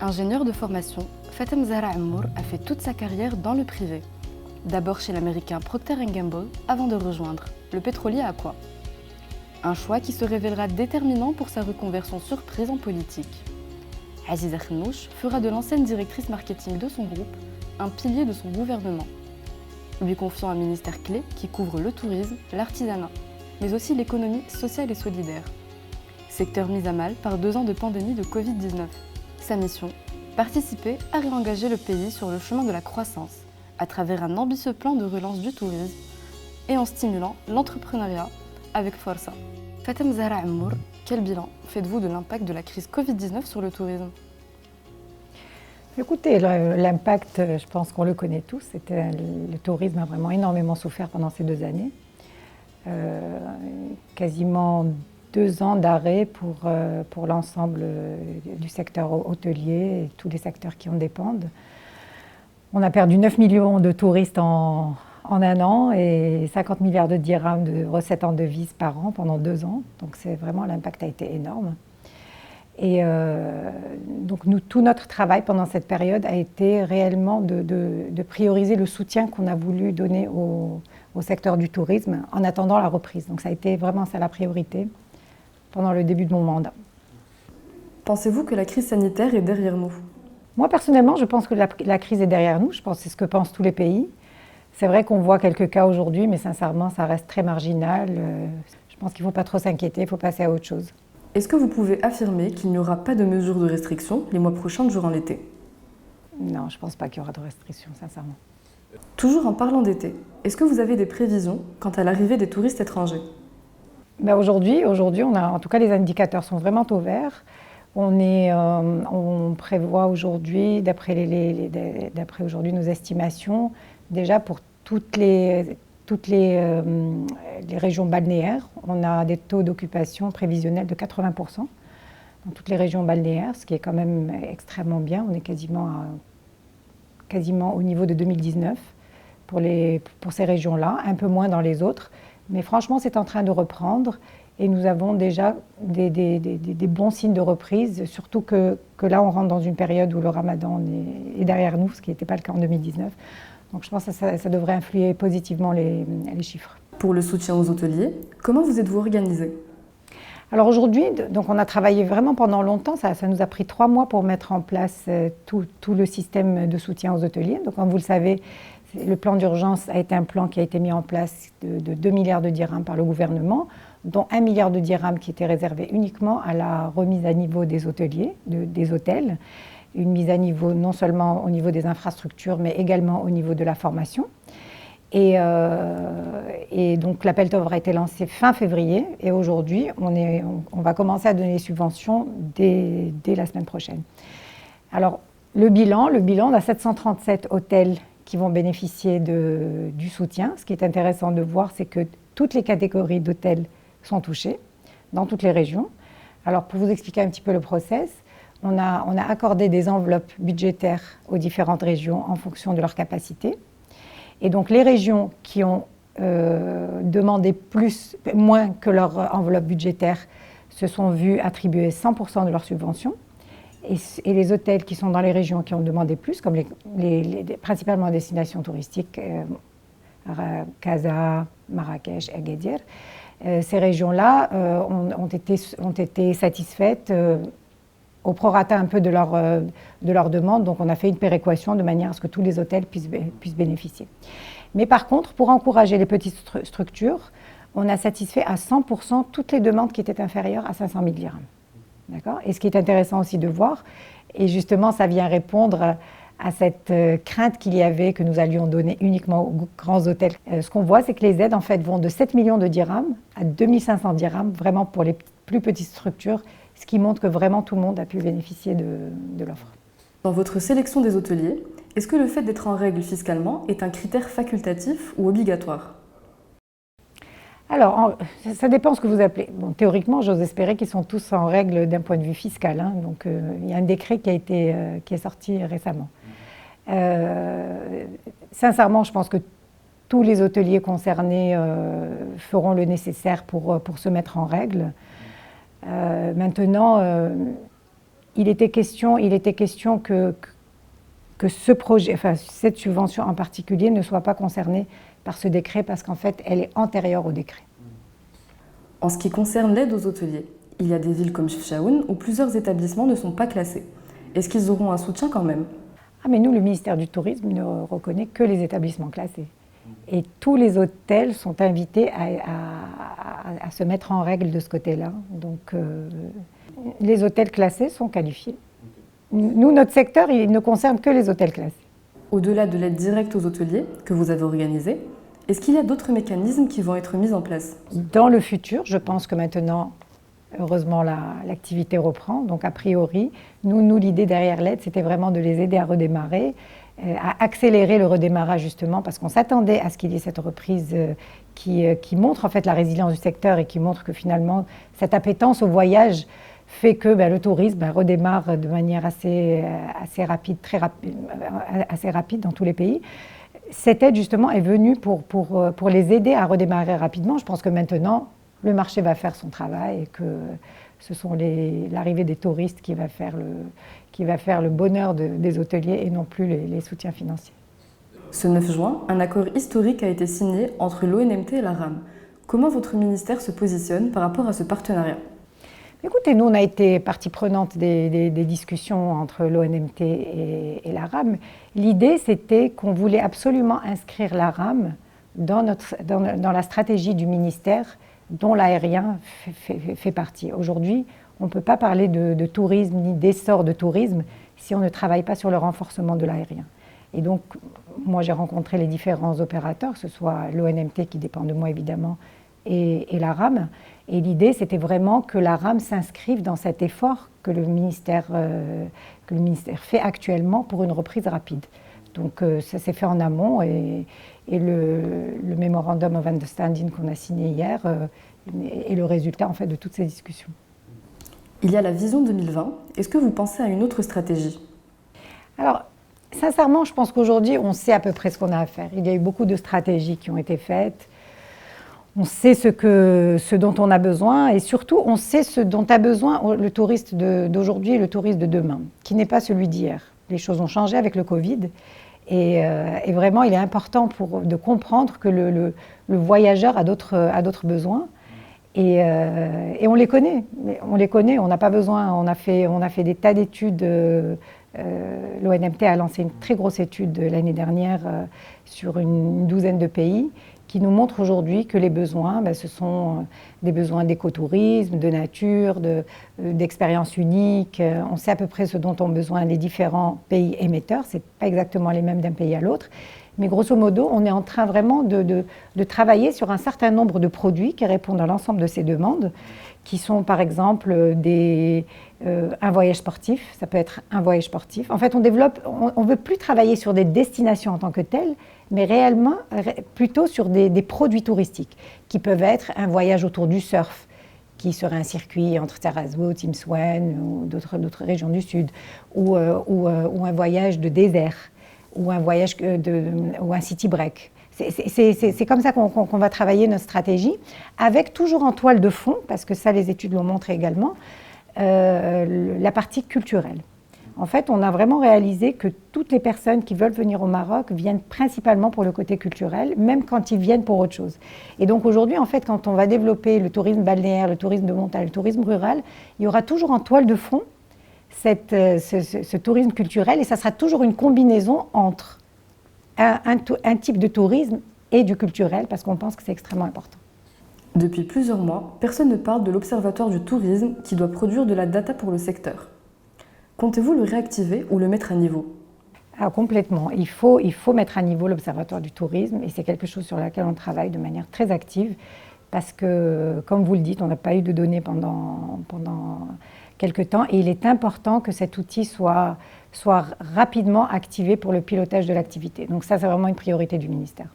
Ingénieure de formation, Fatem Zahra Ammour a fait toute sa carrière dans le privé. D'abord chez l'américain Procter & Gamble avant de rejoindre le pétrolier Aqua. Un choix qui se révélera déterminant pour sa reconversion surprise en politique. Aziza Khnouch fera de l'ancienne directrice marketing de son groupe un pilier de son gouvernement, lui confiant un ministère clé qui couvre le tourisme, l'artisanat, mais aussi l'économie sociale et solidaire. Secteur mis à mal par 2 ans de pandémie de Covid-19. Sa mission, participer à réengager le pays sur le chemin de la croissance, à travers un ambitieux plan de relance du tourisme et en stimulant l'entrepreneuriat avec Força. Fatem Zahra Ammour, quel bilan faites-vous de l'impact de la crise Covid-19 sur le tourisme ? Écoutez, l'impact, je pense qu'on le connaît tous. Le tourisme a vraiment énormément souffert pendant ces 2 années. Quasiment 2 ans d'arrêt pour l'ensemble du secteur hôtelier et tous les secteurs qui en dépendent. On a perdu 9 millions de touristes en 1 an et 50 milliards de dirhams de recettes en devises par an pendant 2 ans. Donc vraiment, l'impact a été énorme. Et donc tout notre travail pendant cette période a été réellement de prioriser le soutien qu'on a voulu donner au secteur du tourisme en attendant la reprise. Donc ça a été vraiment ça la priorité pendant le début de mon mandat. Pensez-vous que la crise sanitaire est derrière nous ? Moi personnellement, je pense que la crise est derrière nous. Je pense que c'est ce que pensent tous les pays. C'est vrai qu'on voit quelques cas aujourd'hui, mais sincèrement, ça reste très marginal. Je pense qu'il ne faut pas trop s'inquiéter, il faut passer à autre chose. Est-ce que vous pouvez affirmer qu'il n'y aura pas de mesures de restriction les mois prochains durant l'été ? Non, je ne pense pas qu'il y aura de restrictions, sincèrement. Toujours en parlant d'été, est-ce que vous avez des prévisions quant à l'arrivée des touristes étrangers ? Aujourd'hui, en tout cas, les indicateurs sont vraiment au vert. On prévoit aujourd'hui, d'après aujourd'hui nos estimations, déjà pour toutes les régions balnéaires, on a des taux d'occupation prévisionnels de 80% dans toutes les régions balnéaires, ce qui est quand même extrêmement bien. On est quasiment au niveau de 2019 pour ces régions-là, un peu moins dans les autres. Mais franchement, c'est en train de reprendre et nous avons déjà des bons signes de reprise, surtout que là, on rentre dans une période où le ramadan est derrière nous, ce qui n'était pas le cas en 2019. Donc je pense que ça devrait influer positivement les chiffres. Pour le soutien aux hôteliers, comment vous êtes-vous organisé ? Alors aujourd'hui, donc on a travaillé vraiment pendant longtemps, ça nous a pris 3 mois pour mettre en place tout le système de soutien aux hôteliers. Donc comme vous le savez, le plan d'urgence a été un plan qui a été mis en place de 2 milliards de dirhams par le gouvernement, dont 1 milliard de dirhams qui était réservé uniquement à la remise à niveau des hôteliers, des hôtels. Une mise à niveau non seulement au niveau des infrastructures, mais également au niveau de la formation. Et donc l'appel d'offres a été lancé fin février et aujourd'hui, on va commencer à donner les subventions dès la semaine prochaine. Alors le bilan, on a 737 hôtels qui vont bénéficier du soutien. Ce qui est intéressant de voir, c'est que toutes les catégories d'hôtels sont touchées dans toutes les régions. Alors pour vous expliquer un petit peu le process, on a accordé des enveloppes budgétaires aux différentes régions en fonction de leur capacité. Et donc les régions qui ont demandé moins que leur enveloppe budgétaire se sont vues attribuer 100% de leurs subventions. Et les hôtels qui sont dans les régions qui ont demandé plus, comme principalement destinations touristiques, Casa, Marrakech, Agadir, ces régions-là ont été satisfaites au prorata un peu de leur demande. Donc on a fait une péréquation de manière à ce que tous les hôtels puissent bénéficier. Mais par contre, pour encourager les petites structures, on a satisfait à 100% toutes les demandes qui étaient inférieures à 500 000 dirhams. D'accord ? Et ce qui est intéressant aussi de voir, et justement ça vient répondre à cette crainte qu'il y avait que nous allions donner uniquement aux grands hôtels. Ce qu'on voit, c'est que les aides en fait vont de 7 millions de dirhams à 2500 dirhams, vraiment pour les plus petites structures, ce qui montre que vraiment tout le monde a pu bénéficier de l'offre. Dans votre sélection des hôteliers, est-ce que le fait d'être en règle fiscalement est un critère facultatif ou obligatoire ? Alors, ça dépend ce que vous appelez. Bon, théoriquement, j'ose espérer qu'ils sont tous en règle d'un point de vue fiscal. Donc, il y a un décret qui est sorti récemment. Sincèrement, je pense que tous les hôteliers concernés feront le nécessaire pour se mettre en règle. Maintenant, il était question que ce projet, enfin cette subvention en particulier ne soit pas concernée par ce décret parce qu'en fait, elle est antérieure au décret. En ce qui concerne l'aide aux hôteliers, il y a des villes comme Chefchaouen où plusieurs établissements ne sont pas classés. Est-ce qu'ils auront un soutien quand même? Ah mais nous, le ministère du Tourisme ne reconnaît que les établissements classés. Et tous les hôtels sont invités à se mettre en règle de ce côté-là. Donc les hôtels classés sont qualifiés. Nous, notre secteur, il ne concerne que les hôtels classés. Au-delà de l'aide directe aux hôteliers que vous avez organisée, est-ce qu'il y a d'autres mécanismes qui vont être mis en place? Dans le futur, je pense que maintenant, heureusement, l'activité reprend. Donc a priori, nous l'idée derrière l'aide, c'était vraiment de les aider à redémarrer, à accélérer le redémarrage justement, parce qu'on s'attendait à ce qu'il y ait cette reprise qui montre en fait la résilience du secteur et qui montre que finalement, cette appétence au voyage fait que le tourisme redémarre de manière assez rapide, assez rapide dans tous les pays. Cette aide justement est venue pour les aider à redémarrer rapidement. Je pense que maintenant, le marché va faire son travail et que ce sont l'arrivée des touristes qui va faire le bonheur des hôteliers et non plus les soutiens financiers. Ce 9 juin, un accord historique a été signé entre l'ONMT et la RAM. Comment votre ministère se positionne par rapport à ce partenariat? Écoutez, nous, on a été partie prenante des discussions entre l'ONMT et la RAM. L'idée, c'était qu'on voulait absolument inscrire la RAM dans la stratégie du ministère dont l'aérien fait partie. Aujourd'hui, on ne peut pas parler de tourisme ni d'essor de tourisme si on ne travaille pas sur le renforcement de l'aérien. Et donc, moi, j'ai rencontré les différents opérateurs, que ce soit l'ONMT qui dépend de moi évidemment, et la RAM. Et l'idée, c'était vraiment que la RAM s'inscrive dans cet effort que le ministère fait actuellement pour une reprise rapide. Donc ça s'est fait en amont et le Memorandum of Understanding qu'on a signé hier est le résultat en fait de toutes ces discussions. Il y a la vision 2020. Est-ce que vous pensez à une autre stratégie? Alors, sincèrement, je pense qu'aujourd'hui, on sait à peu près ce qu'on a à faire. Il y a eu beaucoup de stratégies qui ont été faites. On sait ce dont on a besoin et surtout, on sait ce dont a besoin le touriste d'aujourd'hui et le touriste de demain, qui n'est pas celui d'hier. Les choses ont changé avec le Covid et vraiment, il est important de comprendre que le voyageur a d'autres besoins et on les connaît. On n'a pas besoin, on a fait des tas d'études. L'ONMT a lancé une très grosse étude l'année dernière sur une douzaine de pays qui nous montre aujourd'hui que les besoins, ce sont des besoins d'écotourisme, de nature, d'expériences uniques. On sait à peu près ce dont ont besoin les différents pays émetteurs. Ce n'est pas exactement les mêmes d'un pays à l'autre. Mais grosso modo, on est en train vraiment de travailler sur un certain nombre de produits qui répondent à l'ensemble de ces demandes, qui sont par exemple un voyage sportif. Ça peut être un voyage sportif. En fait, on ne veut plus travailler sur des destinations en tant que telles, mais réellement plutôt sur des produits touristiques, qui peuvent être un voyage autour du surf, qui serait un circuit entre Tarazu, Timswen ou d'autres régions du sud, ou un voyage de désert, ou un voyage ou un city break. C'est comme ça qu'on va travailler notre stratégie, avec toujours en toile de fond, parce que ça les études l'ont montré également, la partie culturelle. En fait, on a vraiment réalisé que toutes les personnes qui veulent venir au Maroc viennent principalement pour le côté culturel, même quand ils viennent pour autre chose. Et donc aujourd'hui, en fait, quand on va développer le tourisme balnéaire, le tourisme de montagne, le tourisme rural, il y aura toujours en toile de fond ce tourisme culturel et ça sera toujours une combinaison entre un type de tourisme et du culturel parce qu'on pense que c'est extrêmement important. Depuis plusieurs mois, personne ne parle de l'Observatoire du tourisme qui doit produire de la data pour le secteur. Comptez-vous le réactiver ou le mettre à niveau? Ah, complètement. Il faut mettre à niveau l'Observatoire du tourisme et c'est quelque chose sur lequel on travaille de manière très active parce que, comme vous le dites, on n'a pas eu de données pendant quelque temps et il est important que cet outil soit rapidement activé pour le pilotage de l'activité. Donc ça, c'est vraiment une priorité du ministère.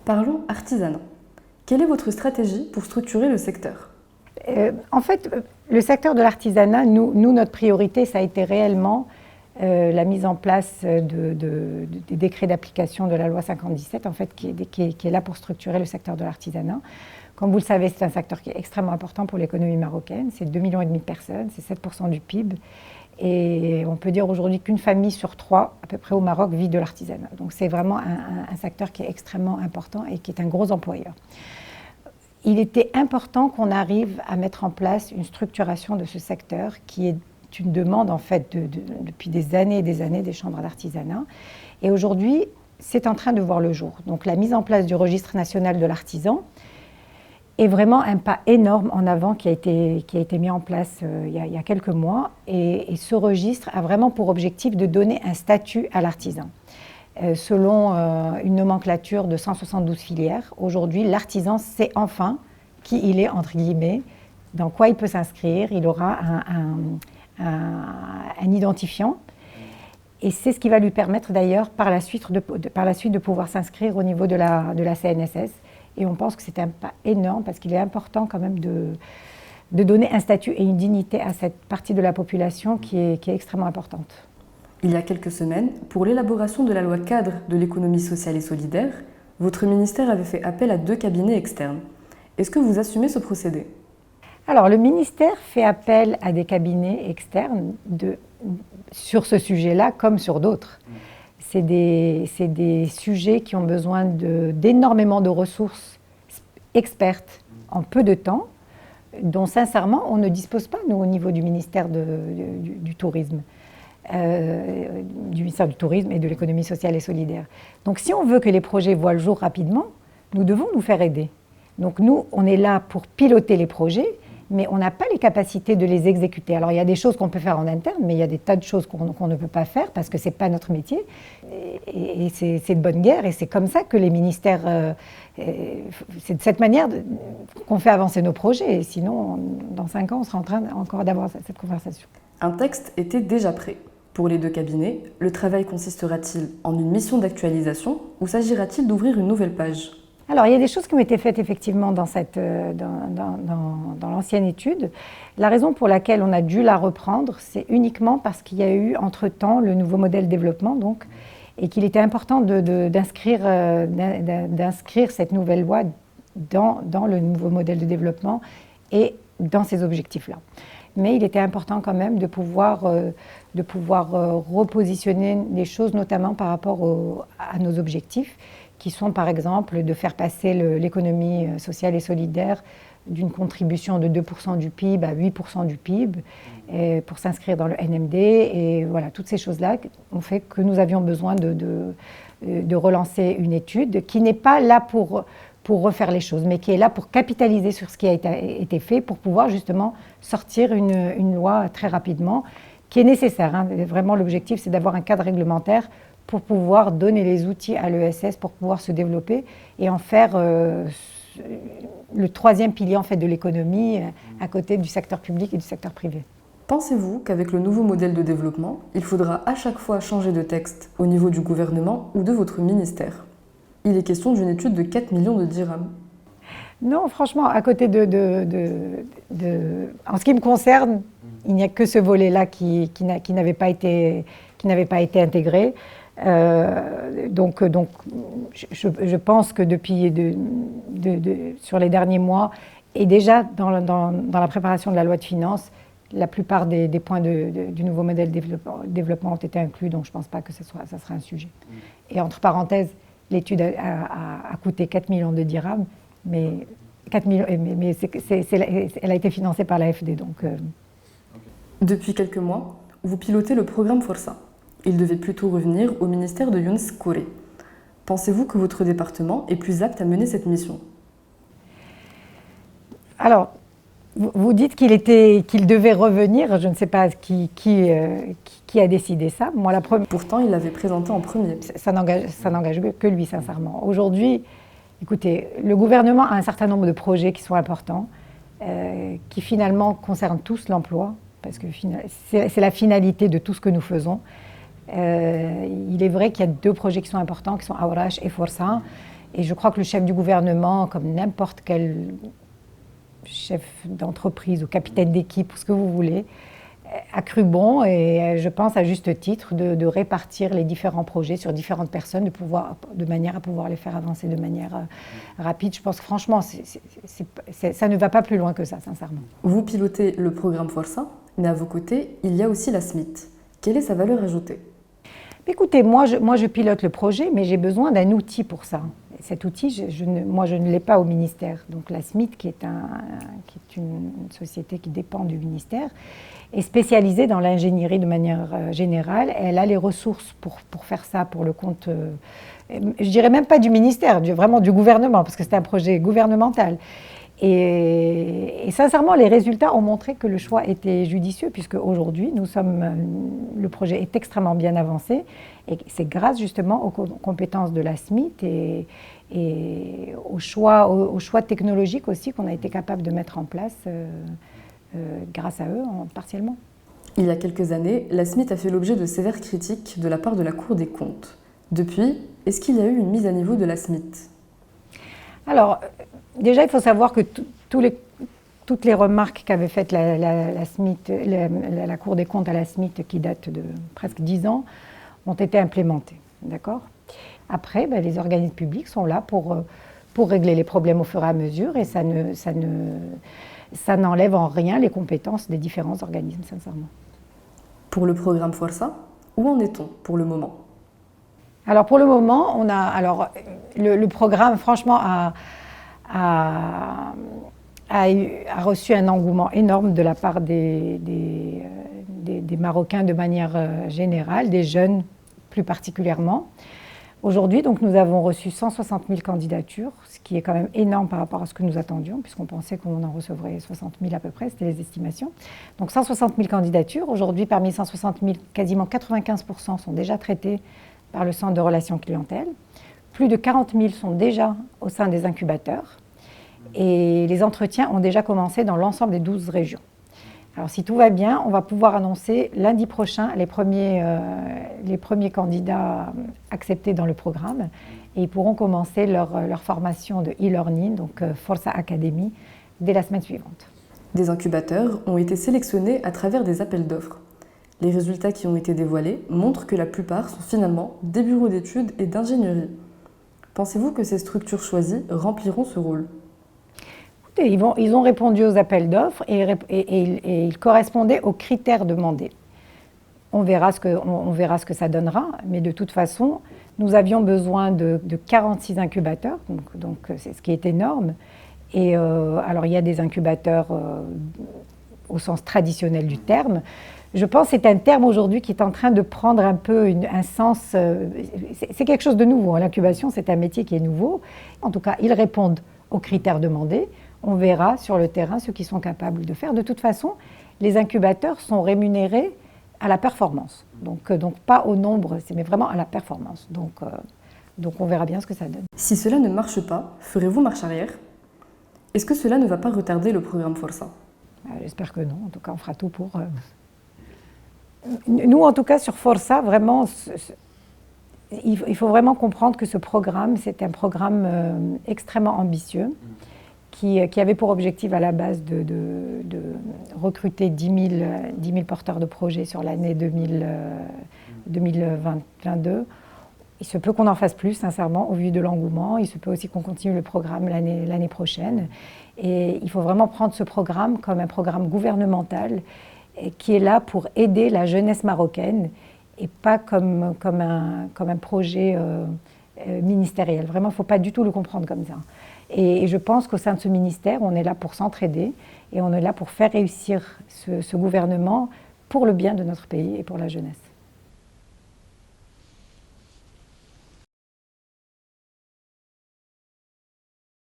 Parlons artisanat. Quelle est votre stratégie pour structurer le secteur? En fait, le secteur de l'artisanat, nous, notre priorité, ça a été réellement la mise en place des décrets d'application de la loi 5017, en fait, qui est là pour structurer le secteur de l'artisanat. Comme vous le savez, c'est un secteur qui est extrêmement important pour l'économie marocaine. C'est 2,5 millions de personnes, c'est 7% du PIB. Et on peut dire aujourd'hui qu'une famille sur 3, à peu près au Maroc, vit de l'artisanat. Donc c'est vraiment un secteur qui est extrêmement important et qui est un gros employeur. Il était important qu'on arrive à mettre en place une structuration de ce secteur qui est une demande en fait depuis des années et des chambres d'artisanat. Et aujourd'hui, c'est en train de voir le jour. Donc la mise en place du registre national de l'artisan est vraiment un pas énorme en avant qui a été mis en place il y a quelques mois. Et ce registre a vraiment pour objectif de donner un statut à l'artisan. Selon une nomenclature de 172 filières, aujourd'hui, l'artisan sait enfin qui il est, entre guillemets, dans quoi il peut s'inscrire. Il aura un identifiant. Et c'est ce qui va lui permettre d'ailleurs par la suite de pouvoir s'inscrire au niveau de la CNSS. Et on pense que c'est un pas énorme parce qu'il est important quand même de donner un statut et une dignité à cette partie de la population qui est extrêmement importante. Il y a quelques semaines, pour l'élaboration de la loi cadre de l'économie sociale et solidaire, votre ministère avait fait appel à 2 cabinets externes. Est-ce que vous assumez ce procédé ? Alors, le ministère fait appel à des cabinets externes sur ce sujet-là comme sur d'autres. C'est des sujets qui ont besoin d'énormément de ressources expertes en peu de temps, dont sincèrement on ne dispose pas, nous, au niveau du ministère du Tourisme. Du ministère du Tourisme et de l'économie sociale et solidaire. Donc si on veut que les projets voient le jour rapidement, nous devons nous faire aider. Donc nous, on est là pour piloter les projets, mais on n'a pas les capacités de les exécuter. Alors il y a des choses qu'on peut faire en interne, mais il y a des tas de choses qu'on ne peut pas faire parce que ce n'est pas notre métier. Et c'est de bonne guerre, et c'est comme ça que les ministères... c'est de cette manière qu'on fait avancer nos projets. Et sinon, dans 5 ans, on sera en train encore d'avoir cette conversation. Un texte était déjà prêt. Pour les 2 cabinets, le travail consistera-t-il en une mission d'actualisation ou s'agira-t-il d'ouvrir une nouvelle page ? Alors, il y a des choses qui ont été faites effectivement dans l'ancienne étude. La raison pour laquelle on a dû la reprendre, c'est uniquement parce qu'il y a eu entre-temps le nouveau modèle de développement, donc, et qu'il était important d'inscrire cette nouvelle loi dans le nouveau modèle de développement et dans ces objectifs-là. Mais il était important quand même de pouvoir repositionner les choses, notamment par rapport à nos objectifs, qui sont par exemple de faire passer l'économie sociale et solidaire d'une contribution de 2% du PIB à 8% du PIB pour s'inscrire dans le NMD. Et voilà, toutes ces choses-là ont fait que nous avions besoin de relancer une étude qui n'est pas là pour refaire les choses, mais qui est là pour capitaliser sur ce qui a été fait, pour pouvoir justement sortir une loi très rapidement, qui est nécessaire. Hein. Vraiment, l'objectif, c'est d'avoir un cadre réglementaire pour pouvoir donner les outils à l'ESS pour pouvoir se développer et en faire le 3e pilier en fait, de l'économie à côté du secteur public et du secteur privé. Pensez-vous qu'avec le nouveau modèle de développement, il faudra à chaque fois changer de texte au niveau du gouvernement ou de votre ministère ? Il est question d'une étude de 4 millions de dirhams. Non, franchement, à côté en ce qui me concerne, il n'y a que ce volet-là qui n'avait pas été intégré. Donc, je pense que depuis sur les derniers mois, et déjà dans la préparation de la loi de finances, la plupart des points du nouveau modèle de développement ont été inclus, donc je ne pense pas que ça sera un sujet. Et entre parenthèses, l'étude a coûté 4 millions de dirhams, mais elle a été financée par l'AFD. Donc, Depuis quelques mois, vous pilotez le programme Força. Il devait plutôt revenir au ministère de Younes Kouré. Pensez-vous que votre département est plus apte à mener cette mission ? Alors, vous dites qu'il devait revenir. Je ne sais pas qui a décidé ça. Moi, Pourtant, il l'avait présenté en premier. Ça n'engage que lui, sincèrement. Aujourd'hui, écoutez, le gouvernement a un certain nombre de projets qui sont importants, qui finalement concernent tous l'emploi, parce que c'est la finalité de tout ce que nous faisons. Il est vrai qu'il y a 2 projets qui sont importants, qui sont Aourache et Força. Et je crois que le chef du gouvernement, comme n'importe quel chef d'entreprise ou capitaine d'équipe, ou ce que vous voulez, a cru bon, et je pense à juste titre, de répartir les différents projets sur différentes personnes, de manière à pouvoir les faire avancer de manière rapide. Je pense que franchement, ça ne va pas plus loin que ça, sincèrement. Vous pilotez le programme Força. Mais à vos côtés, il y a aussi la SMIT. Quelle est sa valeur ajoutée? Écoutez, moi je pilote le projet, mais j'ai besoin d'un outil pour ça. Cet outil, je ne l'ai pas au ministère. Donc la SMIT, qui est une société qui dépend du ministère, est spécialisée dans l'ingénierie de manière générale. Elle a les ressources pour faire ça, pour le compte, je dirais même pas du ministère, vraiment du gouvernement, parce que c'est un projet gouvernemental. Et sincèrement, les résultats ont montré que le choix était judicieux, puisque aujourd'hui, le projet est extrêmement bien avancé, et c'est grâce justement aux compétences de la SMIT et au choix technologique aussi qu'on a été capable de mettre en place grâce à eux, partiellement. Il y a quelques années, la SMIT a fait l'objet de sévères critiques de la part de la Cour des comptes. Depuis, est-ce qu'il y a eu une mise à niveau de la SMIT? Alors, déjà, il faut savoir que toutes les remarques qu'avait faites la SMIT, la Cour des comptes à la SMIT, qui datent de presque 10 ans, ont été implémentées. D'accord ? Après, les organismes publics sont là pour régler les problèmes au fur et à mesure, et ça n'enlève en rien les compétences des différents organismes, sincèrement. Pour le programme Força, où en est-on pour le moment? Alors pour le moment, le programme, franchement, a reçu un engouement énorme de la part des Marocains de manière générale, des jeunes plus particulièrement. Aujourd'hui, donc, nous avons reçu 160 000 candidatures, ce qui est quand même énorme par rapport à ce que nous attendions, puisqu'on pensait qu'on en recevrait 60 000 à peu près, c'était les estimations. Donc 160 000 candidatures. Aujourd'hui, parmi 160 000, quasiment 95% sont déjà traités par le centre de relations clientèle. Plus de 40 000 sont déjà au sein des incubateurs. Et les entretiens ont déjà commencé dans l'ensemble des 12 régions. Alors si tout va bien, on va pouvoir annoncer lundi prochain les premiers candidats acceptés dans le programme. Et ils pourront commencer leur formation de e-learning, donc Força Academy, dès la semaine suivante. Des incubateurs ont été sélectionnés à travers des appels d'offres. Les résultats qui ont été dévoilés montrent que la plupart sont finalement des bureaux d'études et d'ingénierie. Pensez-vous que ces structures choisies rempliront ce rôle? Ils ont répondu aux appels d'offres et ils correspondaient aux critères demandés. On verra ce que ça donnera, mais de toute façon, nous avions besoin de 46 incubateurs, donc c'est ce qui est énorme. Et alors il y a des incubateurs au sens traditionnel du terme. Je pense que c'est un terme aujourd'hui qui est en train de prendre un peu un sens. C'est quelque chose de nouveau. L'incubation, c'est un métier qui est nouveau. En tout cas, ils répondent aux critères demandés. On verra sur le terrain ce qu'ils sont capables de faire. De toute façon, les incubateurs sont rémunérés à la performance. Donc pas au nombre, mais vraiment à la performance. Donc on verra bien ce que ça donne. Si cela ne marche pas, ferez-vous marche arrière? Est-ce que cela ne va pas retarder le programme Força? J'espère que non. En tout cas, on fera tout pour... Nous, en tout cas, sur Força, vraiment, il faut vraiment comprendre que ce programme, c'est un programme extrêmement ambitieux qui avait pour objectif à la base de recruter 10 000 porteurs de projets sur l'année 2022. Il se peut qu'on en fasse plus, sincèrement, au vu de l'engouement. Il se peut aussi qu'on continue le programme l'année prochaine. Et il faut vraiment prendre ce programme comme un programme gouvernemental qui est là pour aider la jeunesse marocaine et pas comme un projet ministériel. Vraiment, il ne faut pas du tout le comprendre comme ça. Et je pense qu'au sein de ce ministère, on est là pour s'entraider et on est là pour faire réussir ce gouvernement pour le bien de notre pays et pour la jeunesse.